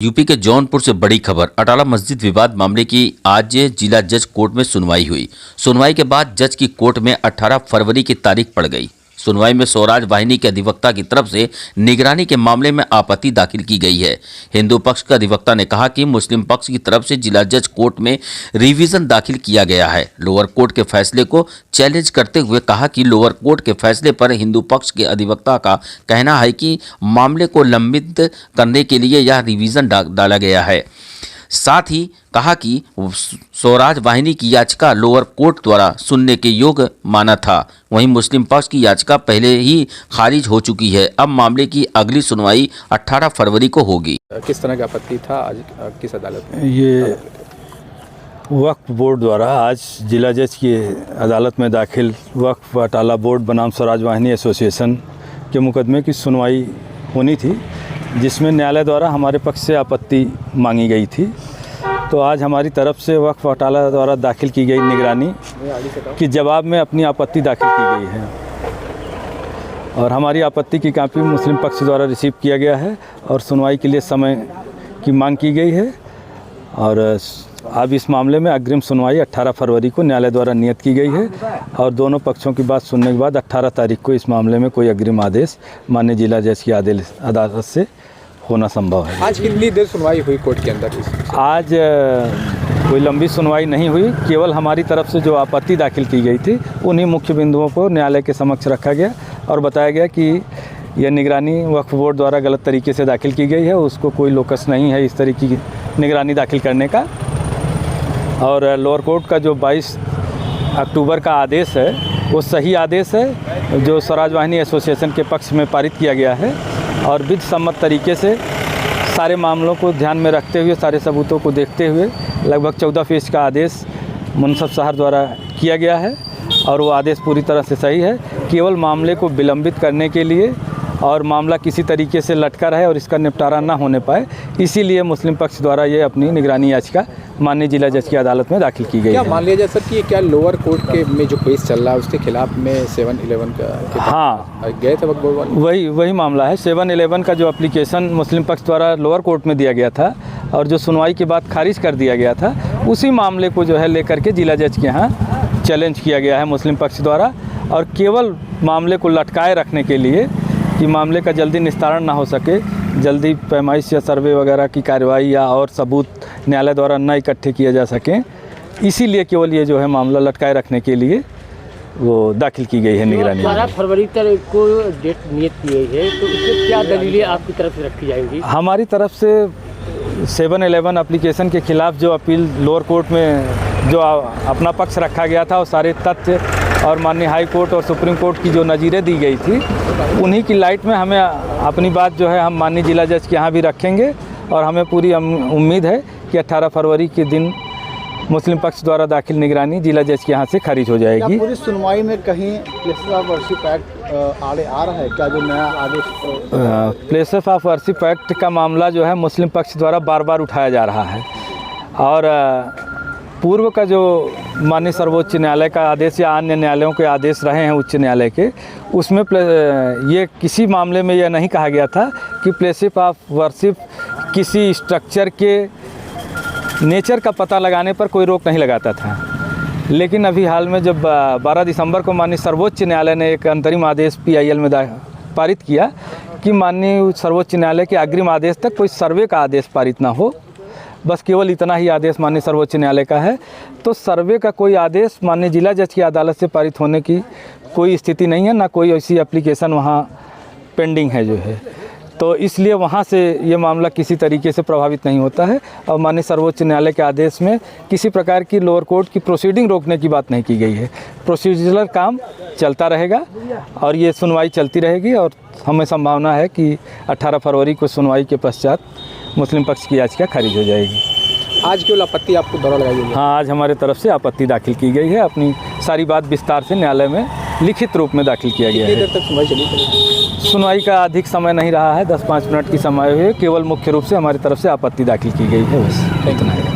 UP के जौनपुर से बड़ी खबर। अटाला मस्जिद विवाद मामले की आज जिला जज कोर्ट में सुनवाई हुई। सुनवाई के बाद जज की कोर्ट में 18 फरवरी की तारीख पड़ गई। सुनवाई में स्वराज वाहिनी के अधिवक्ता की तरफ से निगरानी के मामले में आपत्ति दाखिल की गई है। हिंदू पक्ष के अधिवक्ता ने कहा कि मुस्लिम पक्ष की तरफ से जिला जज कोर्ट में रिवीजन दाखिल किया गया है। लोअर कोर्ट के फैसले को चैलेंज करते हुए कहा कि लोअर कोर्ट के फैसले पर हिंदू पक्ष के अधिवक्ता का कहना है कि मामले को लंबित करने के लिए यह रिवीजन डाला गया है। साथ ही कहा कि स्वराज वाहिनी की याचिका लोअर कोर्ट द्वारा सुनने के योग्य माना था। वहीं मुस्लिम पक्ष की याचिका पहले ही खारिज हो चुकी है। अब मामले की अगली सुनवाई 18 फरवरी को होगी। किस तरह का आपत्ति था आज किस अदालत में? ये वक्फ बोर्ड द्वारा आज जिला जज की अदालत में दाखिल वक्फ अटाला बोर्ड बनाम स्वराज वाहिनी एसोसिएशन के मुकदमे की सुनवाई होनी थी, जिसमें न्यायालय द्वारा हमारे पक्ष से आपत्ति मांगी गई थी। तो आज हमारी तरफ से वक्फ अटाला द्वारा दाखिल की गई निगरानी के जवाब में अपनी आपत्ति दाखिल की गई है और हमारी आपत्ति की कॉपी मुस्लिम पक्ष द्वारा रिसीव किया गया है और सुनवाई के लिए समय की मांग की गई है। और अब इस मामले में अग्रिम सुनवाई 18 फरवरी को न्यायालय द्वारा नियत की गई है और दोनों पक्षों की बात सुनने के बाद 18 तारीख को इस मामले में कोई अग्रिम आदेश माननीय जिला जज की अदालत से होना संभव है। आज कितनी देर सुनवाई हुई कोर्ट के अंदर? आज कोई लंबी सुनवाई नहीं हुई, केवल हमारी तरफ से जो आपत्ति दाखिल की गई थी उन्हीं मुख्य बिंदुओं को न्यायालय के समक्ष रखा गया और बताया गया कि यह निगरानी वक्फ बोर्ड द्वारा गलत तरीके से दाखिल की गई है, उसको कोई लोकस नहीं है इस तरीके की निगरानी दाखिल करने का। और लोअर कोर्ट का जो 22 अक्टूबर का आदेश है वो सही आदेश है, जो स्वराज वाहिनी एसोसिएशन के पक्ष में पारित किया गया है और विधि सम्मत तरीके से सारे मामलों को ध्यान में रखते हुए, सारे सबूतों को देखते हुए लगभग 14 पेज का आदेश मुनसब साहब द्वारा किया गया है और वो आदेश पूरी तरह से सही है। केवल मामले को विलंबित करने के लिए और मामला किसी तरीके से लटका रहे और इसका निपटारा ना होने पाए, इसीलिए मुस्लिम पक्ष द्वारा ये अपनी निगरानी याचिका माननीय जिला जज की अदालत में दाखिल की गई है। क्या मान लिया जाए सर कि क्या लोअर कोर्ट के में जो केस चल रहा है उसके खिलाफ में 7-11 का हाँ गए थे वक्त बोर्ड? वही मामला है। 7-11 का जो एप्लीकेशन मुस्लिम पक्ष द्वारा लोअर कोर्ट में दिया गया था और जो सुनवाई के बाद खारिज कर दिया गया था, उसी मामले को जो है लेकर के जिला जज के यहाँ चैलेंज किया गया है मुस्लिम पक्ष द्वारा और केवल मामले को लटकाए रखने के लिए कि मामले का जल्दी निस्तारण ना हो सके, जल्दी पैमाइश या सर्वे वगैरह की कार्रवाई या और सबूत न्यायालय द्वारा न इकट्ठे किए जा सकें, इसीलिए केवल ये जो है मामला लटकाए रखने के लिए वो दाखिल की गई है निगरानी। 12 फरवरी तक को डेट नियत की गई है, तो इसमें क्या दलीलें आपकी तरफ से रखी जाएंगी? हमारी तरफ से 7-11 एप्लीकेशन के खिलाफ जो अपील लोअर कोर्ट में जो अपना पक्ष रखा गया था, वो सारे तथ्य और माननीय हाई कोर्ट और सुप्रीम कोर्ट की जो नज़ीरें दी गई थी, उन्हीं की लाइट में हमें अपनी बात जो है हम माननीय जिला जज के यहाँ भी रखेंगे और हमें पूरी उम्मीद है कि 18 फरवरी के दिन मुस्लिम पक्ष द्वारा दाखिल निगरानी जिला जज के यहाँ से खारिज हो जाएगी। पूरी सुनवाई में कहीं प्लेसेस ऑफ वर्शिप एक्ट आड़े आ रहा है क्या? जो नया आदेश प्लेसेस ऑफ वर्शिप एक्ट का मामला जो है मुस्लिम पक्ष द्वारा बार बार उठाया जा रहा है और पूर्व का जो माननीय सर्वोच्च न्यायालय का आदेश या अन्य न्यायालयों के आदेश रहे हैं उच्च न्यायालय के, उसमें ये किसी मामले में यह नहीं कहा गया था कि प्लेसेस ऑफ वर्शिप किसी स्ट्रक्चर के नेचर का पता लगाने पर कोई रोक नहीं लगाता था। लेकिन अभी हाल में जब 12 दिसंबर को माननीय सर्वोच्च न्यायालय ने एक अंतरिम आदेश PIL में पारित किया कि माननीय सर्वोच्च न्यायालय के अग्रिम आदेश तक कोई सर्वे का आदेश पारित ना हो, बस केवल इतना ही आदेश माननीय सर्वोच्च न्यायालय का है। तो सर्वे का कोई आदेश माननीय जिला जज की अदालत से पारित होने की कोई स्थिति नहीं है, ना कोई ऐसी एप्लीकेशन वहाँ पेंडिंग है जो है, तो इसलिए वहाँ से ये मामला किसी तरीके से प्रभावित नहीं होता है और माननीय सर्वोच्च न्यायालय के आदेश में किसी प्रकार की लोअर कोर्ट की प्रोसीडिंग रोकने की बात नहीं की गई है। प्रोसीजरल काम चलता रहेगा और ये सुनवाई चलती रहेगी और हमें संभावना है कि 18 फरवरी को सुनवाई के पश्चात मुस्लिम पक्ष की याचिका खारिज हो जाएगी। आज केवल आपत्ति आपको द्वारा लगाई गई? हाँ, आज हमारे तरफ से आपत्ति दाखिल की गई है। अपनी सारी बात विस्तार से न्यायालय में लिखित रूप में दाखिल किया गया है। कितनी देर तक सुनवाई चली? सुनवाई का अधिक समय नहीं रहा है, 10-5 मिनट की समय हुई है। केवल मुख्य रूप से हमारी तरफ से आपत्ति दाखिल की गई है, बस इतना है।